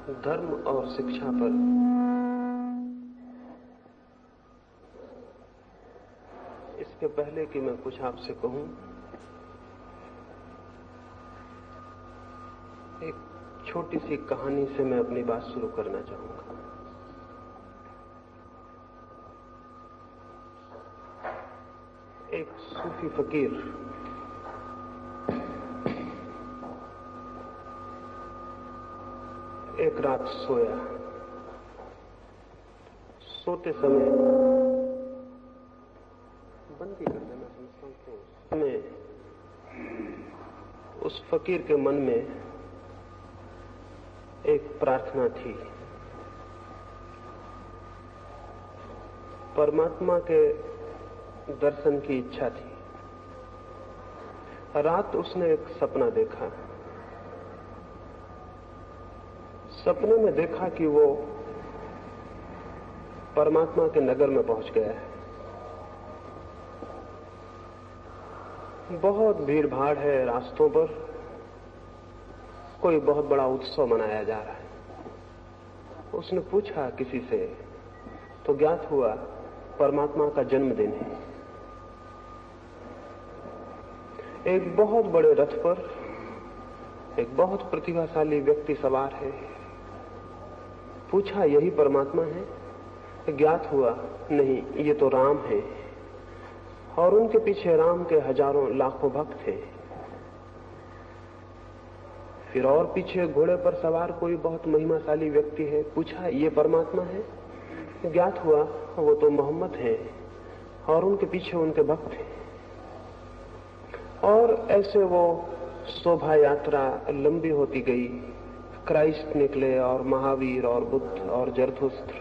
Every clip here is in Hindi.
धर्म और शिक्षा पर इसके पहले कि मैं कुछ आपसे कहूं, एक छोटी सी कहानी से मैं अपनी बात शुरू करना चाहूंगा। एक सूफी फकीर एक रात सोया। सोते समय बंदी कर देना समझता हूं, उस फकीर के मन में एक प्रार्थना थी। परमात्मा के दर्शन की इच्छा थी। रात उसने एक सपना देखा। सपने में देखा कि वो परमात्मा के नगर में पहुंच गया है। बहुत भीड़ भाड़ है रास्तों पर, कोई बहुत बड़ा उत्सव मनाया जा रहा है। उसने पूछा किसी से तो ज्ञात हुआ परमात्मा का जन्मदिन है। एक बहुत बड़े रथ पर एक बहुत प्रतिभाशाली व्यक्ति सवार है। पूछा यही परमात्मा है? ज्ञात हुआ नहीं, ये तो राम है। और उनके पीछे राम के हजारों लाखों भक्त थे। फिर और पीछे घोड़े पर सवार कोई बहुत महिमाशाली व्यक्ति है। पूछा ये परमात्मा है? ज्ञात हुआ वो तो मोहम्मद है और उनके पीछे उनके भक्त हैं। और ऐसे वो शोभा यात्रा लंबी होती गई। क्राइस्ट निकले और महावीर और बुद्ध और जरथुस्त्र,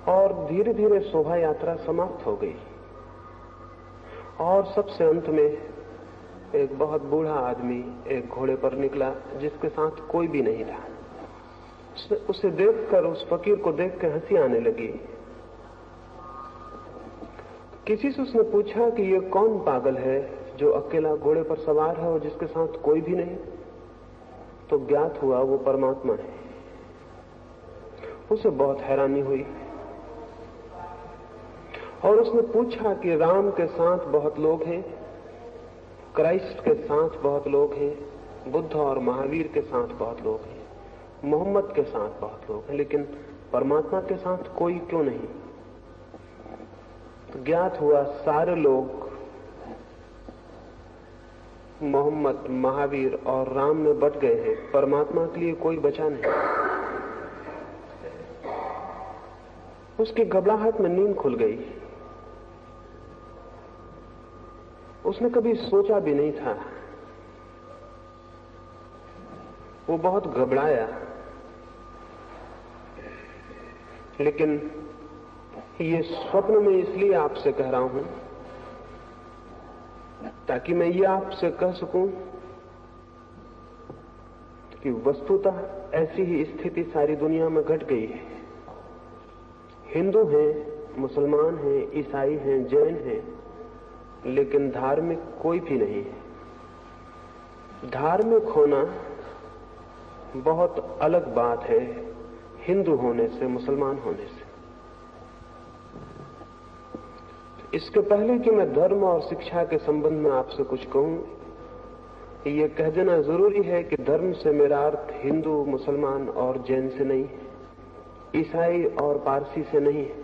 और धीरे धीरे शोभा यात्रा समाप्त हो गई। और सबसे अंत में एक बहुत बूढ़ा आदमी एक घोड़े पर निकला जिसके साथ कोई भी नहीं था। उसे देखकर, उस फकीर को देख कर हंसी आने लगी। किसी से उसने पूछा कि ये कौन पागल है जो अकेला घोड़े पर सवार है और जिसके साथ कोई भी नहीं? तो ज्ञात हुआ वो परमात्मा है। उसे बहुत हैरानी हुई और उसने पूछा कि राम के साथ बहुत लोग हैं, क्राइस्ट के साथ बहुत लोग हैं, बुद्ध और महावीर के साथ बहुत लोग हैं, मोहम्मद के साथ बहुत लोग हैं, लेकिन परमात्मा के साथ कोई क्यों नहीं? तो ज्ञात हुआ सारे लोग मोहम्मद, महावीर और राम में बट गए हैं, परमात्मा के लिए कोई बचा नहीं। उसकी घबराहट में नींद खुल गई। उसने कभी सोचा भी नहीं था। वो बहुत घबराया, लेकिन ये स्वप्न में इसलिए आपसे कह रहा हूं ताकि मैं ये आपसे कह सकूं कि वस्तुतः ऐसी ही स्थिति सारी दुनिया में घट गई है। हिंदू हैं, मुसलमान हैं, ईसाई हैं, जैन हैं, लेकिन धार्मिक कोई भी नहीं है। धार्मिक होना बहुत अलग बात है हिंदू होने से, मुसलमान होने से। इसके पहले कि मैं धर्म और शिक्षा के संबंध में आपसे कुछ कहूं, ये कह देना जरूरी है कि धर्म से मेरा अर्थ हिंदू, मुसलमान और जैन से नहीं है, ईसाई और पारसी से नहीं है।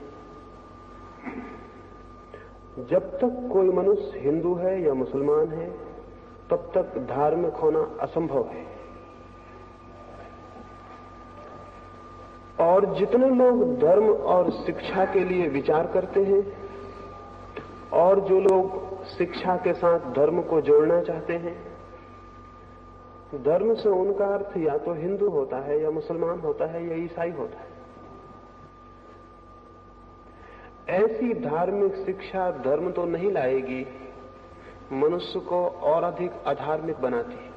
जब तक कोई मनुष्य हिंदू है या मुसलमान है, तब तक धार्मिक होना असंभव है। और जितने लोग धर्म और शिक्षा के लिए विचार करते हैं और जो लोग शिक्षा के साथ धर्म को जोड़ना चाहते हैं, धर्म से उनका अर्थ या तो हिंदू होता है या मुसलमान होता है या ईसाई होता है। ऐसी धार्मिक शिक्षा धर्म तो नहीं लाएगी, मनुष्य को और अधिक अधार्मिक बनाती है।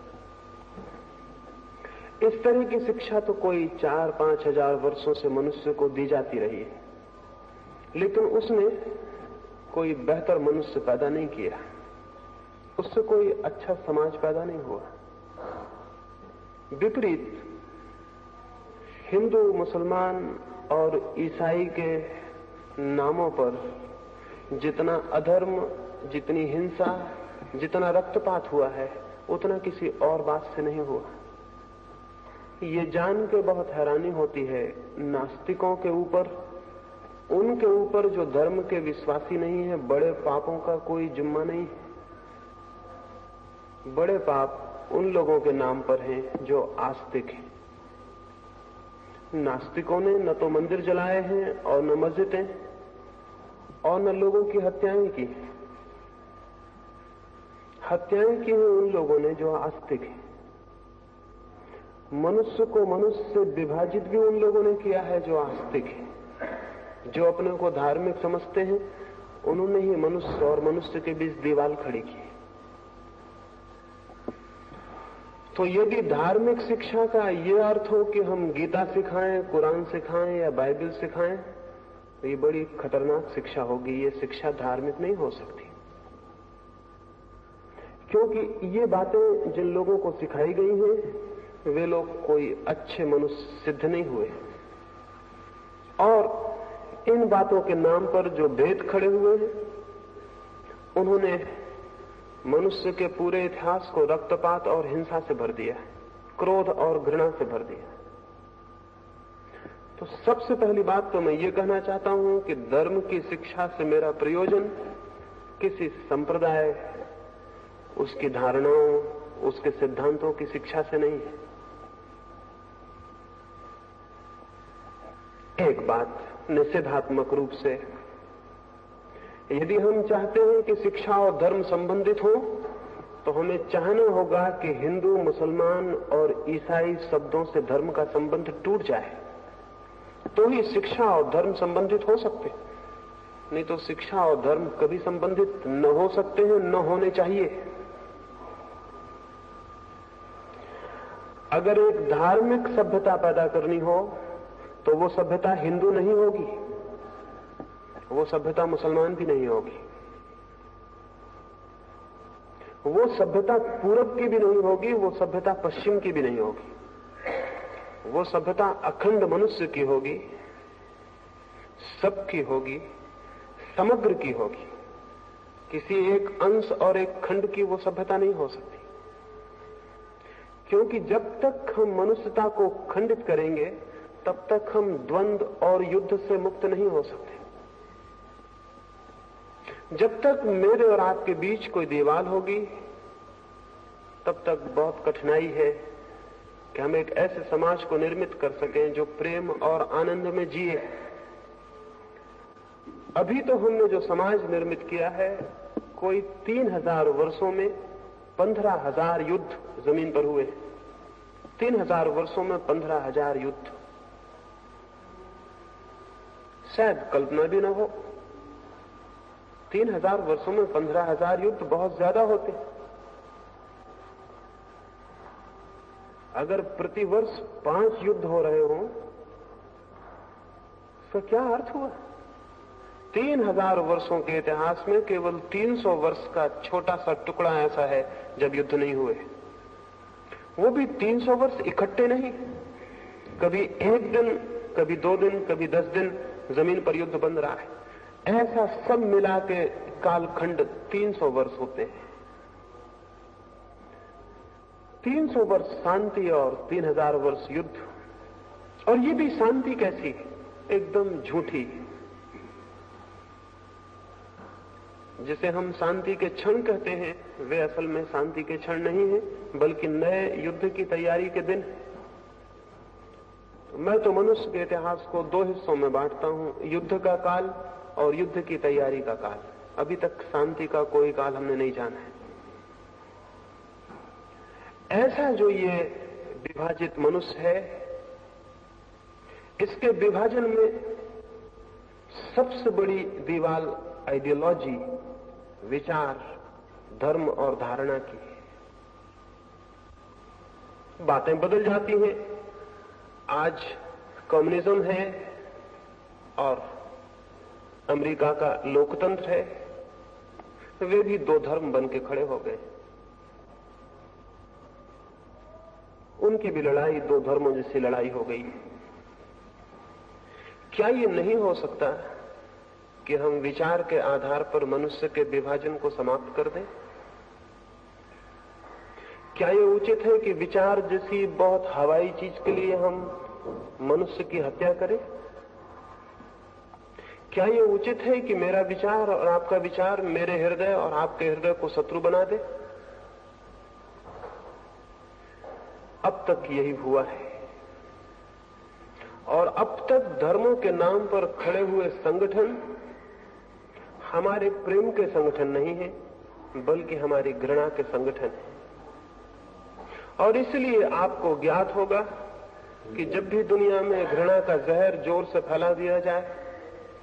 इस तरह की शिक्षा तो कोई 4-5 हजार वर्षों से मनुष्य को दी जाती रही है, लेकिन उसने कोई बेहतर मनुष्य पैदा नहीं किया, उससे कोई अच्छा समाज पैदा नहीं हुआ। विपरीत हिंदू, मुसलमान और ईसाई के नामों पर जितना अधर्म, जितनी हिंसा, जितना रक्तपात हुआ है, उतना किसी और बात से नहीं हुआ। ये जान के बहुत हैरानी होती है नास्तिकों के ऊपर, उनके ऊपर जो धर्म के विश्वासी नहीं है, बड़े पापों का कोई जिम्मा नहीं है। बड़े पाप उन लोगों के नाम पर हैं जो आस्तिक हैं। नास्तिकों ने न तो मंदिर जलाए हैं और न मस्जिदें और न लोगों की हत्याएं की। हत्याएं की हैं उन लोगों ने जो आस्तिक हैं। मनुष्य को मनुष्य से विभाजित भी उन लोगों ने किया है जो आस्तिक है। जो अपने को धार्मिक समझते हैं, उन्होंने ही मनुष्य और मनुष्य के बीच दीवार खड़ी की। तो यदि धार्मिक शिक्षा का यह अर्थ हो कि हम गीता सिखाएं, कुरान सिखाएं या बाइबल सिखाएं, तो ये बड़ी खतरनाक शिक्षा होगी। ये शिक्षा धार्मिक नहीं हो सकती, क्योंकि ये बातें जिन लोगों को सिखाई गई हैं, वे लोग कोई अच्छे मनुष्य सिद्ध नहीं हुए। और इन बातों के नाम पर जो भेद खड़े हुए हैं, उन्होंने मनुष्य के पूरे इतिहास को रक्तपात और हिंसा से भर दिया, क्रोध और घृणा से भर दिया। तो सबसे पहली बात तो मैं ये कहना चाहता हूं कि धर्म की शिक्षा से मेरा प्रयोजन किसी संप्रदाय, उसकी धारणाओं, उसके सिद्धांतों की शिक्षा से नहीं है। एक बात निषेधात्मक रूप से, यदि हम चाहते हैं कि शिक्षा और धर्म संबंधित हो, तो हमें चाहना होगा कि हिंदू, मुसलमान और ईसाई शब्दों से धर्म का संबंध टूट जाए, तो ही शिक्षा और धर्म संबंधित हो सकते। नहीं तो शिक्षा और धर्म कभी संबंधित न हो सकते हैं, न होने चाहिए। अगर एक धार्मिक सभ्यता पैदा करनी हो, तो वो सभ्यता हिंदू नहीं होगी, वो सभ्यता मुसलमान भी नहीं होगी, वो सभ्यता पूरब की भी नहीं होगी, वो सभ्यता पश्चिम की भी नहीं होगी। वो सभ्यता अखंड मनुष्य की होगी, सबकी होगी, समग्र की होगी। किसी एक अंश और एक खंड की वो सभ्यता नहीं हो सकती, क्योंकि जब तक हम मनुष्यता को खंडित करेंगे, तब तक हम द्वंद्व और युद्ध से मुक्त नहीं हो सकते। जब तक मेरे और आपके बीच कोई दीवार होगी, तब तक बहुत कठिनाई है कि हम एक ऐसे समाज को निर्मित कर सकें जो प्रेम और आनंद में जिए। अभी तो हमने जो समाज निर्मित किया है, कोई 3000 वर्षों में 15,000 युद्ध जमीन पर हुए। 3000 वर्षों में 15,000 युद्ध, शायद कल्पना भी न हो। 3000 वर्षों में 15,000 युद्ध बहुत ज्यादा होते। अगर प्रतिवर्ष 5 युद्ध हो रहे हों, तो क्या अर्थ हुआ? 3000 वर्षों के इतिहास में केवल 300 वर्ष का छोटा सा टुकड़ा ऐसा है जब युद्ध नहीं हुए। वो भी 300 वर्ष इकट्ठे नहीं, कभी एक दिन, कभी 2 दिन, कभी 10 दिन जमीन पर युद्ध बन रहा है। ऐसा सब मिला के कालखंड 300 वर्ष होते हैं। 300 वर्ष शांति और 3000 वर्ष युद्ध। और ये भी शांति कैसी, एकदम झूठी। जिसे हम शांति के क्षण कहते हैं, वे असल में शांति के क्षण नहीं है, बल्कि नए युद्ध की तैयारी के दिन। मैं तो मनुष्य के इतिहास को 2 हिस्सों में बांटता हूं, युद्ध का काल और युद्ध की तैयारी का काल। अभी तक शांति का कोई काल हमने नहीं जाना है। ऐसा जो ये विभाजित मनुष्य है, इसके विभाजन में सबसे बड़ी दीवार आइडियोलॉजी, विचार, धर्म और धारणा की। बातें बदल जाती हैं। आज कम्युनिज्म है और अमेरिका का लोकतंत्र है, वे भी 2 धर्म बन के खड़े हो गए। उनकी भी लड़ाई 2 धर्मों जैसी लड़ाई हो गई। क्या ये नहीं हो सकता कि हम विचार के आधार पर मनुष्य के विभाजन को समाप्त कर दें? क्या ये उचित है कि विचार जैसी बहुत हवाई चीज के लिए हम मनुष्य की हत्या करें? क्या ये उचित है कि मेरा विचार और आपका विचार मेरे हृदय और आपके हृदय को शत्रु बना दे? अब तक यही हुआ है, और अब तक धर्मों के नाम पर खड़े हुए संगठन हमारे प्रेम के संगठन नहीं है, बल्कि हमारी घृणा के संगठन है। और इसलिए आपको ज्ञात होगा कि जब भी दुनिया में घृणा का जहर जोर से फैला दिया जाए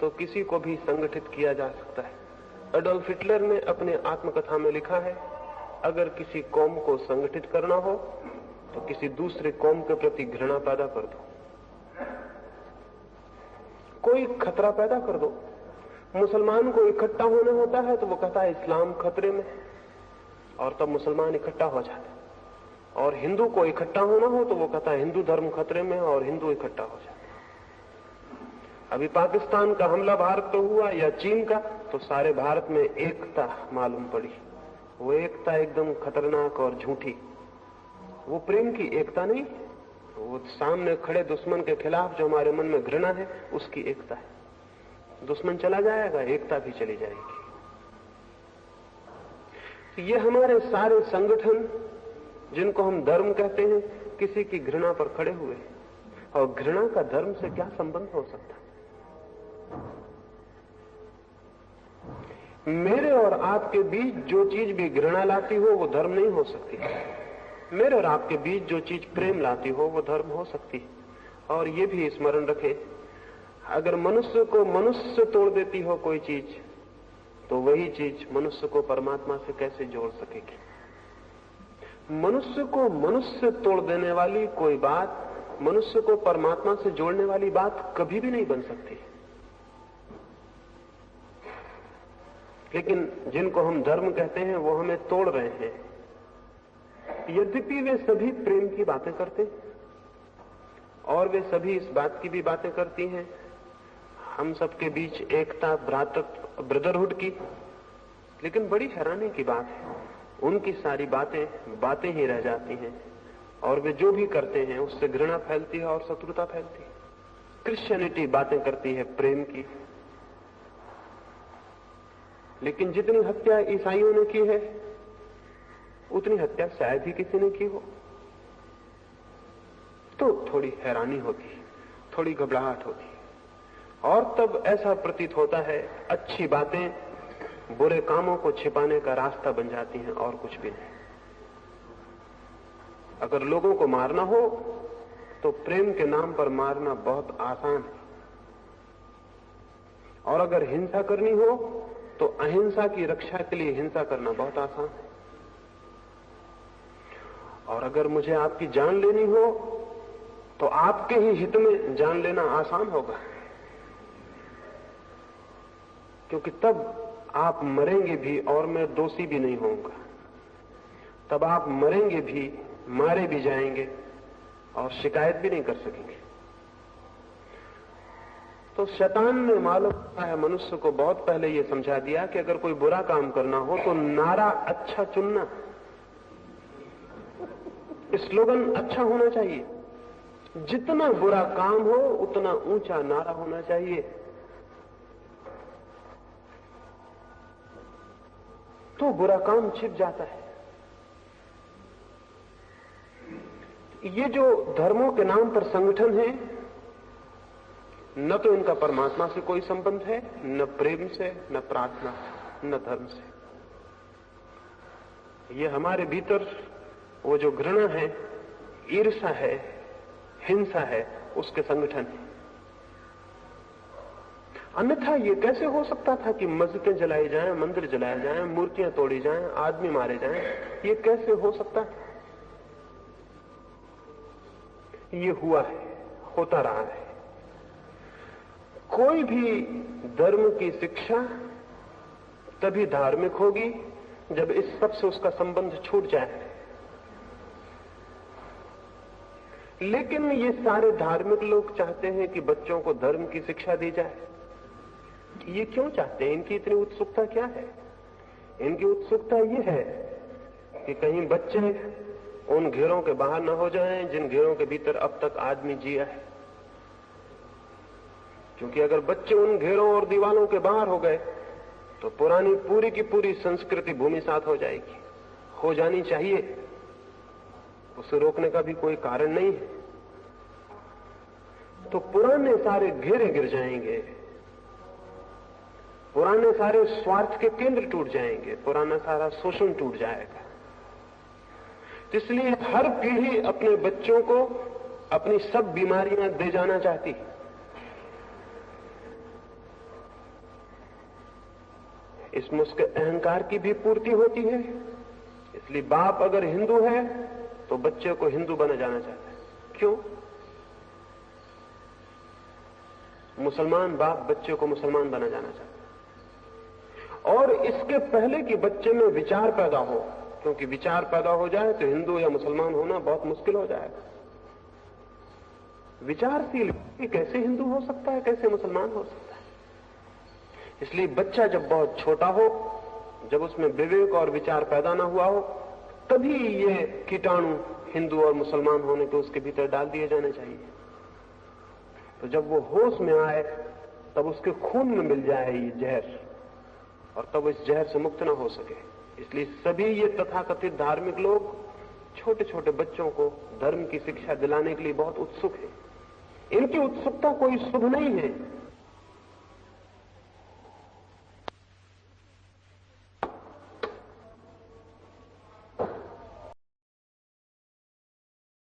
तो किसी को भी संगठित किया जा सकता है। एडोल्फ हिटलर ने अपने आत्मकथा में लिखा है, अगर किसी कौम को संगठित करना हो तो किसी दूसरे कौम के प्रति घृणा पैदा कर दो, कोई खतरा पैदा कर दो। मुसलमान को इकट्ठा होना होता है तो वो कहता है इस्लाम खतरे में, और तब मुसलमान इकट्ठा हो जाते हैं। और हिंदू को इकट्ठा होना हो तो वो कहता है हिंदू धर्म खतरे में, और हिंदू इकट्ठा हो जाते हैं। अभी पाकिस्तान का हमला भारत पे हुआ या चीन का, तो सारे भारत में एकता मालूम पड़ी। वो एकता एकदम खतरनाक और झूठी, वो प्रेम की एकता नहीं, वो सामने खड़े दुश्मन के खिलाफ जो हमारे मन में घृणा है उसकी एकता है। दुश्मन चला जाएगा, एकता भी चली जाएगी। तो ये हमारे सारे संगठन जिनको हम धर्म कहते हैं, किसी की घृणा पर खड़े हुए, और घृणा का धर्म से क्या संबंध हो सकता है? मेरे और आपके बीच जो चीज भी घृणा लाती हो वो धर्म नहीं हो सकती। मेरे और आपके बीच जो चीज प्रेम लाती हो वो धर्म हो सकती है। और ये भी स्मरण रखें, अगर मनुष्य को मनुष्य तोड़ देती हो कोई चीज, तो वही चीज मनुष्य को परमात्मा से कैसे जोड़ सकेगी? मनुष्य को मनुष्य तोड़ देने वाली कोई बात मनुष्य को परमात्मा से जोड़ने वाली बात कभी भी नहीं बन सकती। लेकिन जिनको हम धर्म कहते हैं वो हमें तोड़ रहे हैं। यद्यपि वे सभी प्रेम की बातें करते और वे सभी इस बात की भी बातें करती हैं, हम सबके बीच एकता, भ्रातृत्व, ब्रदरहुड की, लेकिन बड़ी हैरानी की बात है, उनकी सारी बातें ही रह जाती हैं, और वे जो भी करते हैं उससे घृणा फैलती है और शत्रुता फैलती है। क्रिश्चियनिटी बातें करती है प्रेम की, लेकिन जितनी हत्या ईसाइयों ने की है उतनी हत्या शायद ही किसी ने की हो। तो थोड़ी हैरानी होती, थोड़ी घबराहट होती, और तब ऐसा प्रतीत होता है अच्छी बातें बुरे कामों को छिपाने का रास्ता बन जाती हैं और कुछ भी नहीं। अगर लोगों को मारना हो तो प्रेम के नाम पर मारना बहुत आसान है, और अगर हिंसा करनी हो तो अहिंसा की रक्षा के लिए हिंसा करना बहुत आसान है। और अगर मुझे आपकी जान लेनी हो तो आपके ही हित में जान लेना आसान होगा, क्योंकि तब आप मरेंगे भी और मैं दोषी भी नहीं होऊंगा। तब आप मरेंगे भी, मारे भी जाएंगे और शिकायत भी नहीं कर सकेंगे। तो शैतान ने मालूम है मनुष्य को बहुत पहले यह समझा दिया कि अगर कोई बुरा काम करना हो तो नारा अच्छा चुनना, स्लोगन अच्छा होना चाहिए। जितना बुरा काम हो उतना ऊंचा नारा होना चाहिए, तो बुरा काम छिप जाता है। ये जो धर्मों के नाम पर संगठन है, न तो इनका परमात्मा से कोई संबंध है, न प्रेम से, न प्रार्थना से, न धर्म से। ये हमारे भीतर वो जो घृणा है, ईर्ष्या है, हिंसा है, उसके संगठन है। अन्यथा ये कैसे हो सकता था कि मस्जिदें जलाई जाएं, मंदिर जलाए जाएं, मूर्तियां तोड़ी जाएं, आदमी मारे जाएं? ये कैसे हो सकता है? ये हुआ है, होता रहा है। कोई भी धर्म की शिक्षा तभी धार्मिक होगी जब इस सब से उसका संबंध छूट जाए। लेकिन ये सारे धार्मिक लोग चाहते हैं कि बच्चों को धर्म की शिक्षा दी जाए। ये क्यों चाहते हैं? इनकी इतनी उत्सुकता क्या है? इनकी उत्सुकता ये है कि कहीं बच्चे उन घेरों के बाहर न हो जाएं जिन घेरों के भीतर अब तक आदमी जिया है। क्योंकि अगर बच्चे उन घेरों और दीवालों के बाहर हो गए तो पुरानी पूरी की पूरी संस्कृति भूमिसात हो जाएगी, हो जानी चाहिए, उसे रोकने का भी कोई कारण नहीं है। तो पुराने सारे घेरे गिर जाएंगे, पुराने सारे स्वार्थ के केंद्र टूट जाएंगे, पुराना सारा शोषण टूट जाएगा। इसलिए हर पीढ़ी अपने बच्चों को अपनी सब बीमारियां दे जाना चाहती है। इसमें उसके अहंकार की भी पूर्ति होती है। इसलिए बाप अगर हिंदू है तो बच्चे को हिंदू बना जाना चाहता है। क्यों? मुसलमान बाप बच्चे को मुसलमान बना जाना चाहता है। और इसके पहले कि बच्चे में विचार पैदा हो, क्योंकि विचार पैदा हो जाए तो हिंदू या मुसलमान होना बहुत मुश्किल हो जाएगा। विचारशील कैसे हिंदू हो सकता है, कैसे मुसलमान हो सकता है? इसलिए बच्चा जब बहुत छोटा हो, जब उसमें विवेक और विचार पैदा ना हुआ हो, तभी ये कीटाणु हिंदू और मुसलमान होने के उसके भीतर डाल दिए जाने चाहिए। तो जब वो होश में आए तब उसके खून में मिल जाए ये जहर, और तब इस जहर से मुक्त ना हो सके। इसलिए सभी ये तथाकथित धार्मिक लोग छोटे छोटे बच्चों को धर्म की शिक्षा दिलाने के लिए बहुत उत्सुक हैं। इनकी उत्सुकता कोई शुभ नहीं है,